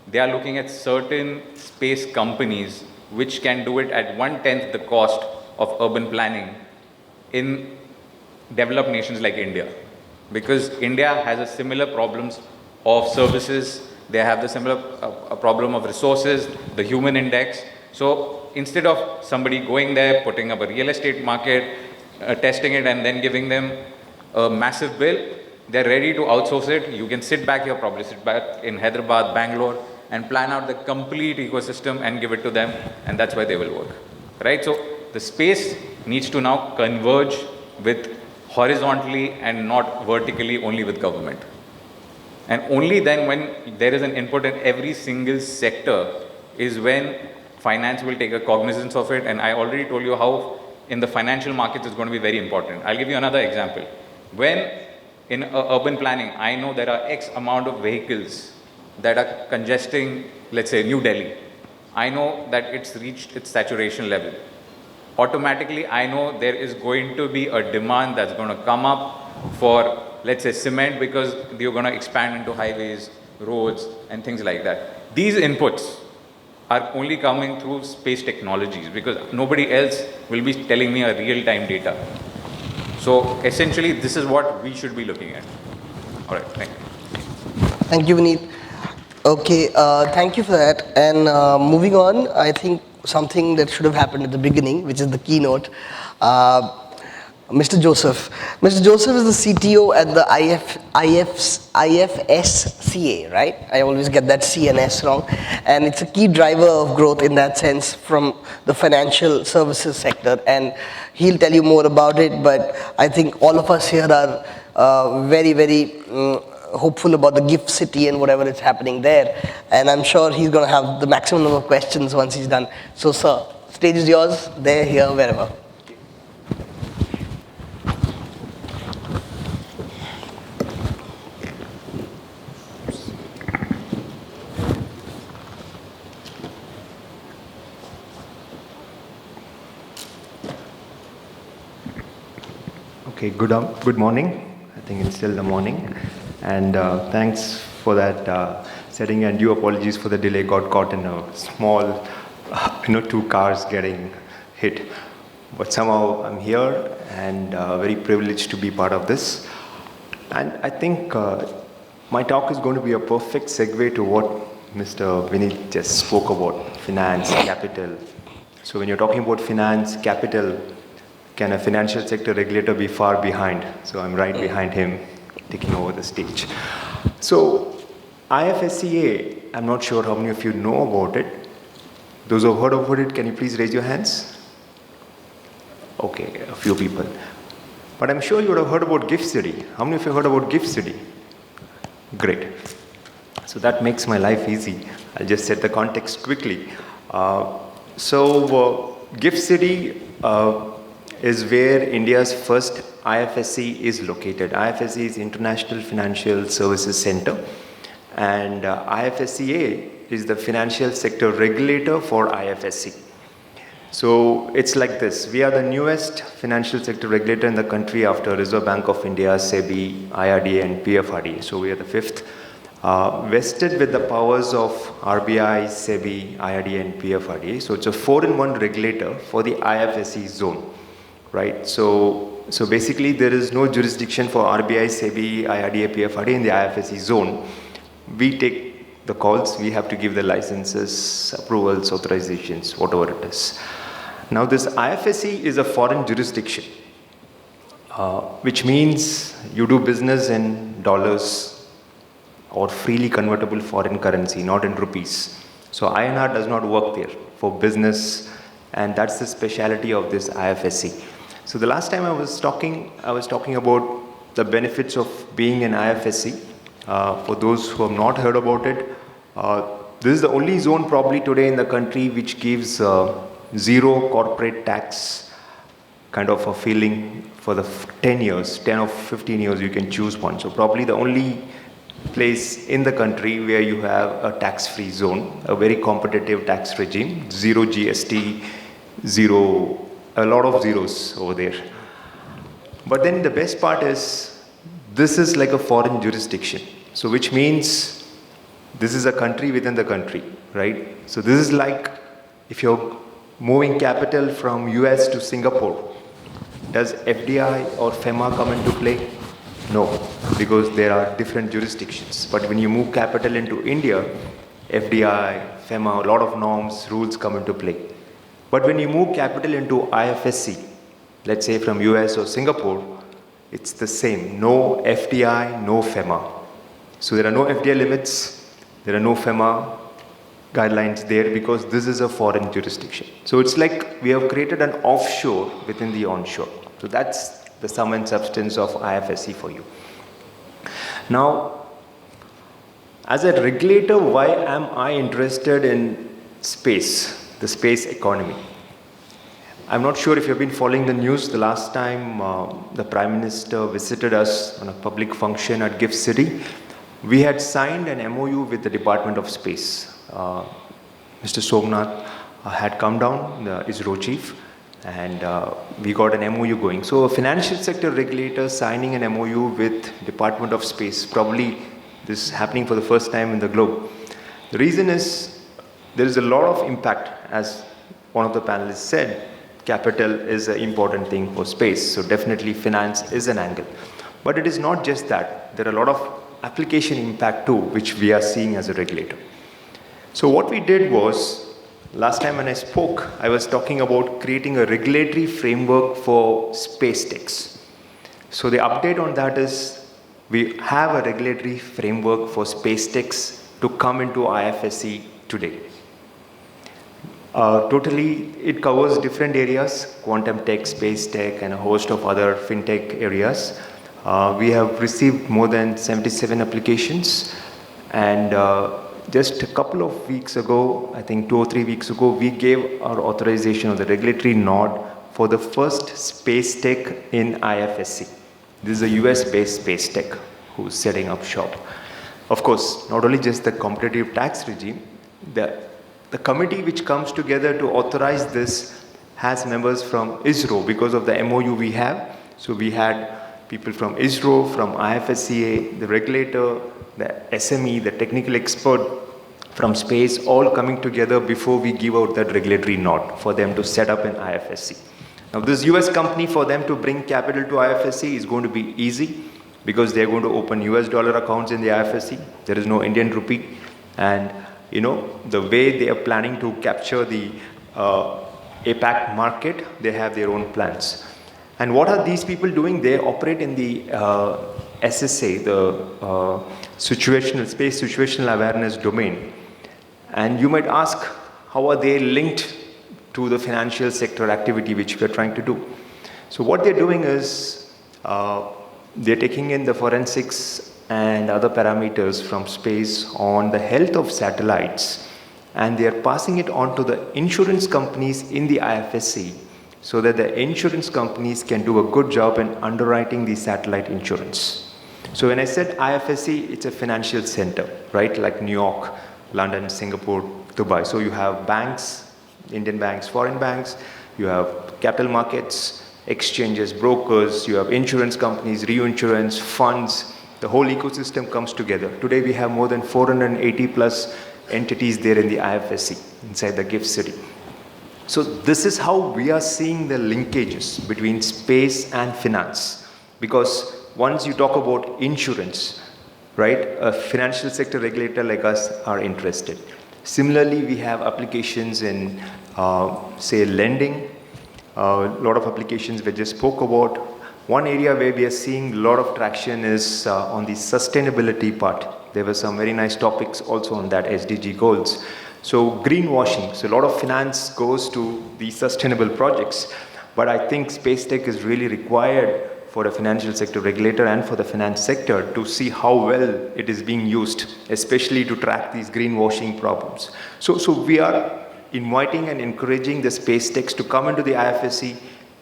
they are looking at certain space companies which can do it at 1/10 the cost of urban planning in developed nations like India. Because India has a similar problems of services, they have the similar problem of resources, the human index. So instead of somebody going there, putting up a real estate market, testing it and then giving them a massive bill, they're ready to outsource it. You can sit back here, probably sit back in Hyderabad, Bangalore, and plan out the complete ecosystem and give it to them, and that's why they will work, right? So the space needs to now converge with horizontally and not vertically only with government. And only then, when there is an input in every single sector, is when finance will take a cognizance of it. And I already told you how in the financial markets it's going to be very important. I'll give you another example. When in urban planning, I know there are X amount of vehicles that are congesting, let's say, New Delhi. I know that it's reached its saturation level. Automatically, I know there is going to be a demand that's going to come up for, let's say, cement, because you're going to expand into highways, roads, and things like that. These inputs are only coming through space technologies, because nobody else will be telling me a real-time data. So essentially, this is what we should be looking at. All right, thank you.
Thank you, Vineet. Okay, thank you for that. And moving on, I think something that should have happened at the beginning, which is the keynote. Mr. Joseph. Mr. Joseph is the CTO at the IFSCA, right? I always get that C and S wrong. And it's a key driver of growth in that sense from the financial services sector. And he'll tell you more about it, but I think all of us here are very, very hopeful about the gift city and whatever is happening there. And I'm sure he's going to have the maximum number of questions once he's done. So, sir, stage is yours, there, here, wherever.
Okay, good morning. I think it's still the morning. And thanks for that setting, and due apologies for the delay. Got caught in a small, two cars getting hit. But somehow I'm here and very privileged to be part of this. And I think my talk is going to be a perfect segue to what Mr. Vineet just spoke about, finance, capital. So when you're talking about finance, capital, can a financial sector regulator be far behind? So I'm right behind him, taking over the stage. So IFSCA, I'm not sure how many of you know about it. Those who have heard about it, can you please raise your hands? Okay, a few people. But I'm sure you would have heard about Gift City. How many of you heard about Gift City? Great. So that makes my life easy. I'll just set the context quickly. Gift City is where India's first IFSC is located. IFSC is International Financial Services Center, and IFSCA is the financial sector regulator for IFSC. So it's like this. We are the newest financial sector regulator in the country after Reserve Bank of India, SEBI, IRDA and PFRDA. So we are the fifth, vested with the powers of RBI, SEBI, IRDA and PFRDA. So it's a 4-in-1 regulator for the IFSC zone, right? So basically there is no jurisdiction for RBI, SEBI, IRDA, PFRDA in the IFSC zone. We take the calls, we have to give the licenses, approvals, authorizations, whatever it is. Now this IFSC is a foreign jurisdiction, which means you do business in dollars or freely convertible foreign currency, not in rupees. So INR does not work there for business, and that's the speciality of this IFSC. So the last time I was talking about the benefits of being an IFSC. For those who have not heard about it, this is the only zone probably today in the country which gives zero corporate tax kind of a feeling for the 10 years, 10 or 15 years you can choose one. So probably the only place in the country where you have a tax-free zone, a very competitive tax regime, zero GST, zero, a lot of zeros over there. But then the best part is, this is like a foreign jurisdiction. So which means this is a country within the country, right? So this is like if you're moving capital from US to Singapore, does FDI or FEMA come into play? No, because there are different jurisdictions. But when you move capital into India, FDI, FEMA, a lot of norms, rules come into play. But when you move capital into IFSC, let's say from US or Singapore, it's the same. No FDI, no FEMA. So there are no FDI limits, there are no FEMA guidelines there because this is a foreign jurisdiction. So it's like we have created an offshore within the onshore. So that's the sum and substance of IFSC for you. Now, as a regulator, why am I interested in space, the space economy? I'm not sure if you've been following the news. The last time the Prime Minister visited us on a public function at Gift City, we had signed an MOU with the Department of Space. Mr. Somnath had come down, the ISRO chief, and we got an MOU going. So a financial sector regulator signing an MOU with Department of Space, probably this is happening for the first time in the globe. The reason is there is a lot of impact, as one of the panelists said. Capital is an important thing for space, so definitely finance is an angle. But it is not just that. There are a lot of application impact too, which we are seeing as a regulator. So what we did was, last time when I spoke, I was talking about creating a regulatory framework for space techs. So the update on that is, we have a regulatory framework for space techs to come into IFSC today. Totally, it covers different areas, quantum tech, space tech, and a host of other fintech areas. We have received more than 77 applications, and just a couple of weeks ago, I think 2 or 3 weeks ago, we gave our authorization of the regulatory nod for the first space tech in IFSC. This is a US-based space tech who's setting up shop. Of course, not only just the competitive tax regime, the committee which comes together to authorize this has members from ISRO because of the MOU we have. So we had people from ISRO, from IFSCA, the regulator, the SME, the technical expert from space, all coming together before we give out that regulatory nod for them to set up an IFSC. Now this US company, for them to bring capital to IFSC is going to be easy because they're going to open US dollar accounts in the IFSC. There is no Indian rupee, and you know, the way they are planning to capture the APAC market, they have their own plans. And what are these people doing? They operate in the SSA, the Space Situational Awareness domain. And you might ask, how are they linked to the financial sector activity which we are trying to do? So what they're doing is, they're taking in the forensics and other parameters from space on the health of satellites, and they are passing it on to the insurance companies in the IFSC, so that the insurance companies can do a good job in underwriting the satellite insurance. So when I said IFSC, it's a financial center, right? Like New York, London, Singapore, Dubai. So you have banks, Indian banks, foreign banks, you have capital markets, exchanges, brokers, you have insurance companies, reinsurance, funds. The whole ecosystem comes together. Today we have more than 480 plus entities there in the IFSC, inside the GIFT city. So this is how we are seeing the linkages between space and finance. Because once you talk about insurance, right, a financial sector regulator like us are interested. Similarly, we have applications in, say, lending, a lot of applications we just spoke about. One area where we are seeing a lot of traction is on the sustainability part. There were some very nice topics also on that, SDG goals. So greenwashing, so a lot of finance goes to the sustainable projects, but I think space tech is really required for a financial sector regulator and for the finance sector to see how well it is being used, especially to track these greenwashing problems. So we are inviting and encouraging the space techs to come into the IFSC,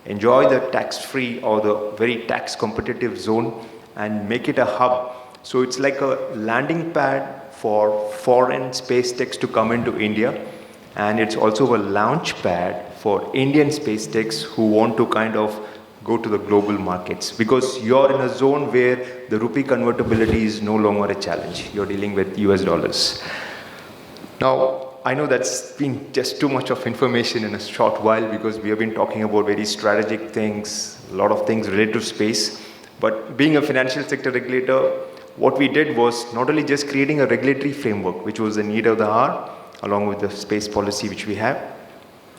enjoy the tax-free or the very tax-competitive zone, and make it a hub. So it's like a landing pad for foreign space techs to come into India, and it's also a launch pad for Indian space techs who want to kind of go to the global markets, because you're in a zone where the rupee convertibility is no longer a challenge. You're dealing with US dollars. Now, I know that's been just too much of information in a short while, because we have been talking about very strategic things, a lot of things related to space. But being a financial sector regulator, what we did was not only just creating a regulatory framework, which was the need of the hour, along with the space policy which we have.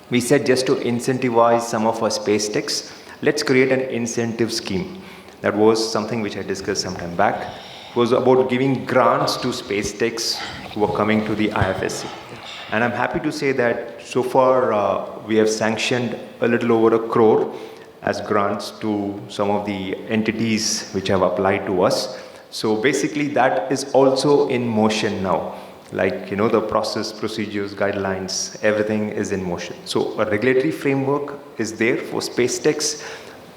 We said, just to incentivize some of our space techs, let's create an incentive scheme. That was something which I discussed some time back. It was about giving grants to space techs who are coming to the IFSC. And I'm happy to say that so far we have sanctioned a little over 1 crore as grants to some of the entities which have applied to us. So basically that is also in motion now. Like, the process, procedures, guidelines, everything is in motion. So a regulatory framework is there for space techs.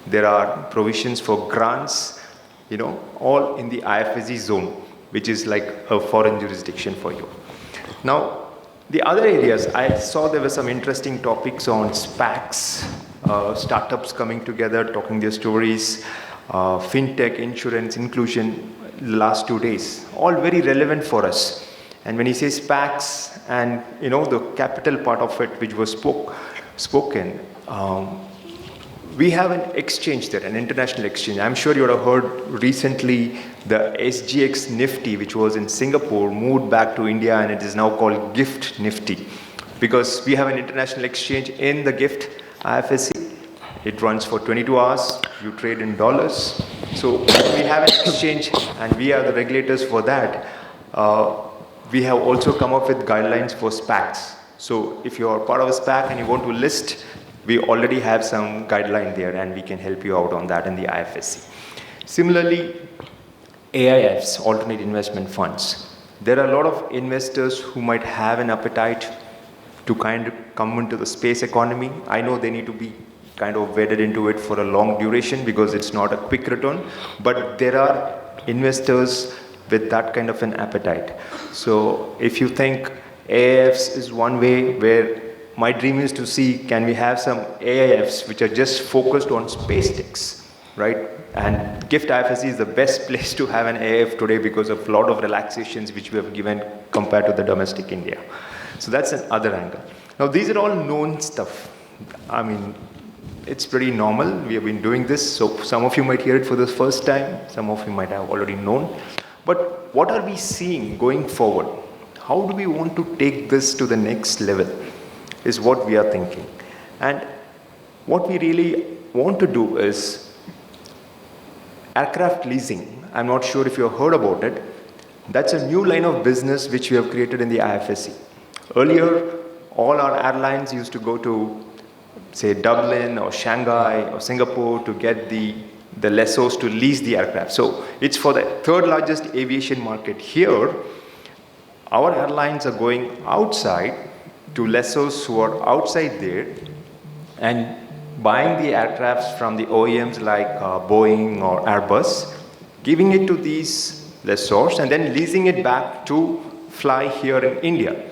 There are provisions for grants, all in the IFSC zone, which is like a foreign jurisdiction for you. Now, the other areas, I saw there were some interesting topics on SPACs, startups coming together, talking their stories, fintech, insurance, inclusion, last 2 days, all very relevant for us. And when he says SPACs and, the capital part of it, which was spoken, we have an exchange there, an international exchange. I'm sure you would have heard recently the SGX Nifty, which was in Singapore, moved back to India, and it is now called GIFT Nifty, because we have an international exchange in the GIFT IFSC. It runs for 22 hours. You trade in dollars. So we have an exchange, and we are the regulators for that. We have also come up with guidelines for SPACs. So if you are part of a SPAC and you want to list, we already have some guideline there, and we can help you out on that in the IFSC. Similarly, AIFs, alternate investment funds. There are a lot of investors who might have an appetite to kind of come into the space economy. I know they need to be kind of wedded into it for a long duration, because it's not a quick return, but there are investors with that kind of an appetite. So if you think AIFs is one way, where my dream is to see, can we have some AIFs which are just focused on space techs, right? And GIFT IFSC is the best place to have an AIF today, because of a lot of relaxations which we have given compared to the domestic India. So that's another angle. Now, these are all known stuff. I mean, it's pretty normal. We have been doing this. So some of you might hear it for the first time. Some of you might have already known. But what are we seeing going forward? How do we want to take this to the next level is what we are thinking. And what we really want to do is aircraft leasing. I'm not sure if you've heard about it. That's a new line of business which we have created in the IFSC. Earlier, all our airlines used to go to, say, Dublin or Shanghai or Singapore to get the lessors to lease the aircraft. So it's for the third largest aviation market. Here, our airlines are going outside to lessors who are outside there and buying the aircrafts from the OEMs like Boeing or Airbus, giving it to these lessors and then leasing it back to fly here in India.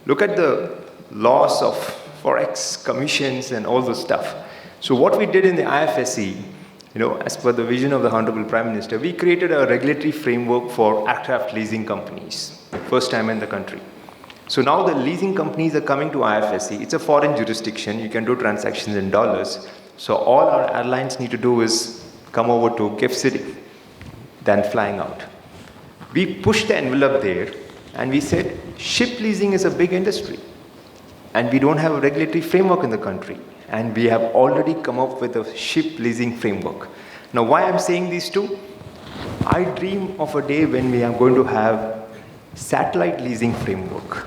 Look at the loss of forex commissions and all this stuff. So what we did in the IFSC, as per the vision of the Honorable Prime Minister, we created a regulatory framework for aircraft leasing companies, first time in the country. So now the leasing companies are coming to IFSC. It's a foreign jurisdiction. You can do transactions in dollars. So all our airlines need to do is come over to Gift City, then flying out. We pushed the envelope there and we said, ship leasing is a big industry and we don't have a regulatory framework in the country. And we have already come up with a ship leasing framework. Now, why I'm saying these two? I dream of a day when we are going to have satellite leasing framework.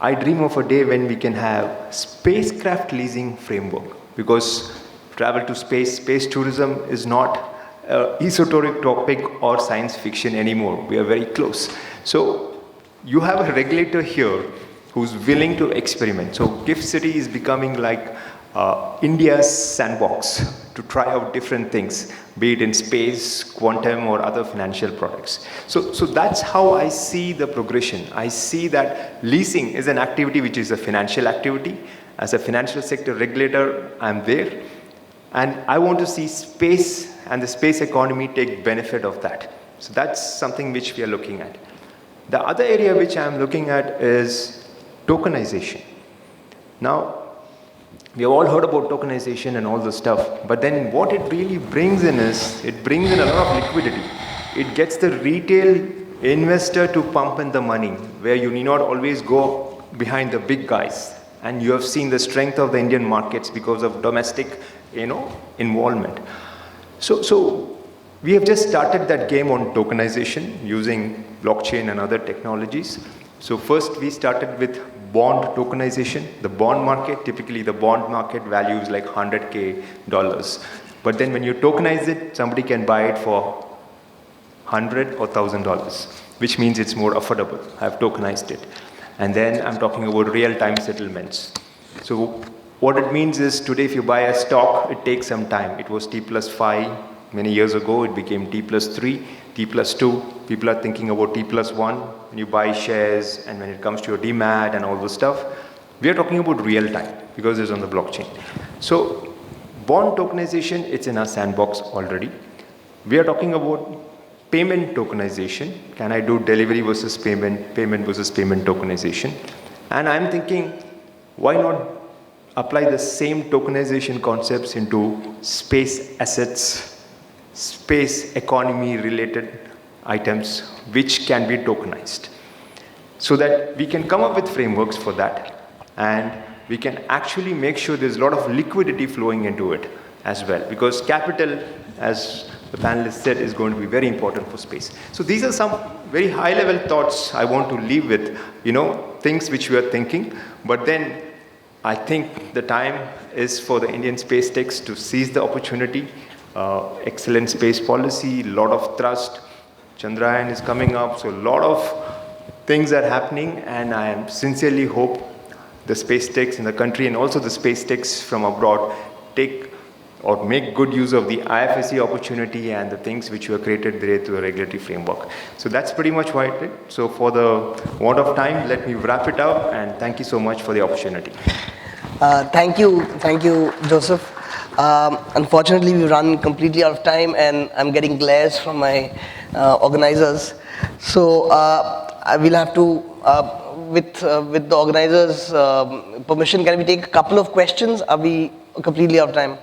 I dream of a day when we can have spacecraft leasing framework, because travel to space tourism is not an esoteric topic or science fiction anymore. We are very close. So you have a regulator here who's willing to experiment. So Gift City is becoming like India's sandbox to try out different things, be it in space, quantum, or other financial products. So that's how I see the progression. I see that leasing is an activity which is a financial activity. As a financial sector regulator, I'm there. And I want to see space and the space economy take benefit of that. So that's something which we are looking at. The other area which I'm looking at is tokenization. Now, we have all heard about tokenization and all this stuff, but then what it really brings in is, it brings in a lot of liquidity. It gets the retail investor to pump in the money, where you need not always go behind the big guys. And you have seen the strength of the Indian markets because of domestic, involvement. So we have just started that game on tokenization using blockchain and other technologies. So first we started with bond tokenization. The bond market, typically the bond market values like $100K. But then when you tokenize it, somebody can buy it for $100 or $1,000, which means it's more affordable. I've tokenized it. And then I'm talking about real-time settlements. So what it means is today if you buy a stock, it takes some time. It was T+5. Many years ago, it became T+3, T+2. People are thinking about T+1. When you buy shares and when it comes to your demat and all this stuff, we are talking about real time because it's on the blockchain. So bond tokenization, it's in our sandbox already. We are talking about payment tokenization. Can I do delivery versus payment, payment versus payment tokenization? And I'm thinking, why not apply the same tokenization concepts into space assets, space economy related items which can be tokenized, so that we can come up with frameworks for that and we can actually make sure there's a lot of liquidity flowing into it as well, because capital, as the panelist said, is going to be very important for space. So these are some very high level thoughts I want to leave with, things which we are thinking, but then I think the time is for the Indian space techs to seize the opportunity. Excellent space policy, a lot of thrust. Chandrayaan is coming up, so a lot of things are happening, and I sincerely hope the space techs in the country and also the space techs from abroad take or make good use of the IFSC opportunity and the things which were created there through a regulatory framework. So that's pretty much what I did. So for the want of time, let me wrap it up, and thank you so much for the opportunity.
Thank you, Joseph. Unfortunately, we run completely out of time, and I'm getting glares from my organizers. So I will have to, with the organizers' permission, can we take a couple of questions? Are we completely out of time?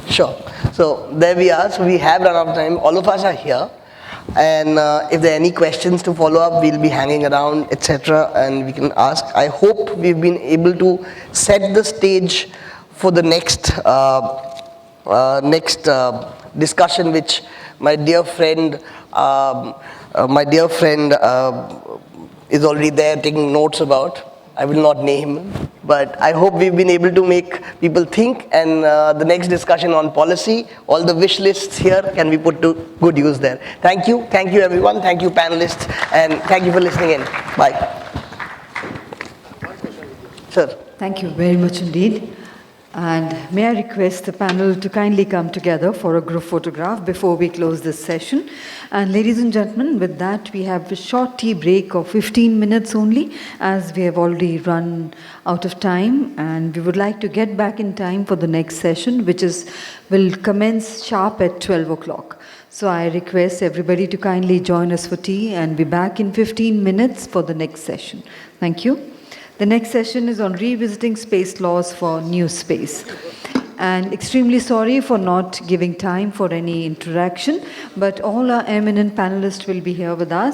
Sure. So there we are. So we have run out of time. All of us are here. And if there are any questions to follow up, we'll be hanging around, etc., and we can ask. I hope we've been able to set the stage for the next discussion, which my dear friend is already there taking notes about. I will not name him, but I hope we've been able to make people think, and the next discussion on policy, all the wish lists here can be put to good use there. Thank you everyone, thank you panelists, and thank you for listening in. Bye. Sir.
Thank you very much indeed. And may I request the panel to kindly come together for a group photograph before we close this session. And ladies and gentlemen, with that we have a short tea break of 15 minutes only, as we have already run out of time, and we would like to get back in time for the next session, which will commence sharp at 12 o'clock. So I request everybody to kindly join us for tea and be back in 15 minutes for the next session. Thank you. The next session is on revisiting space laws for new space. And extremely sorry for not giving time for any interaction, but all our eminent panelists will be here with us.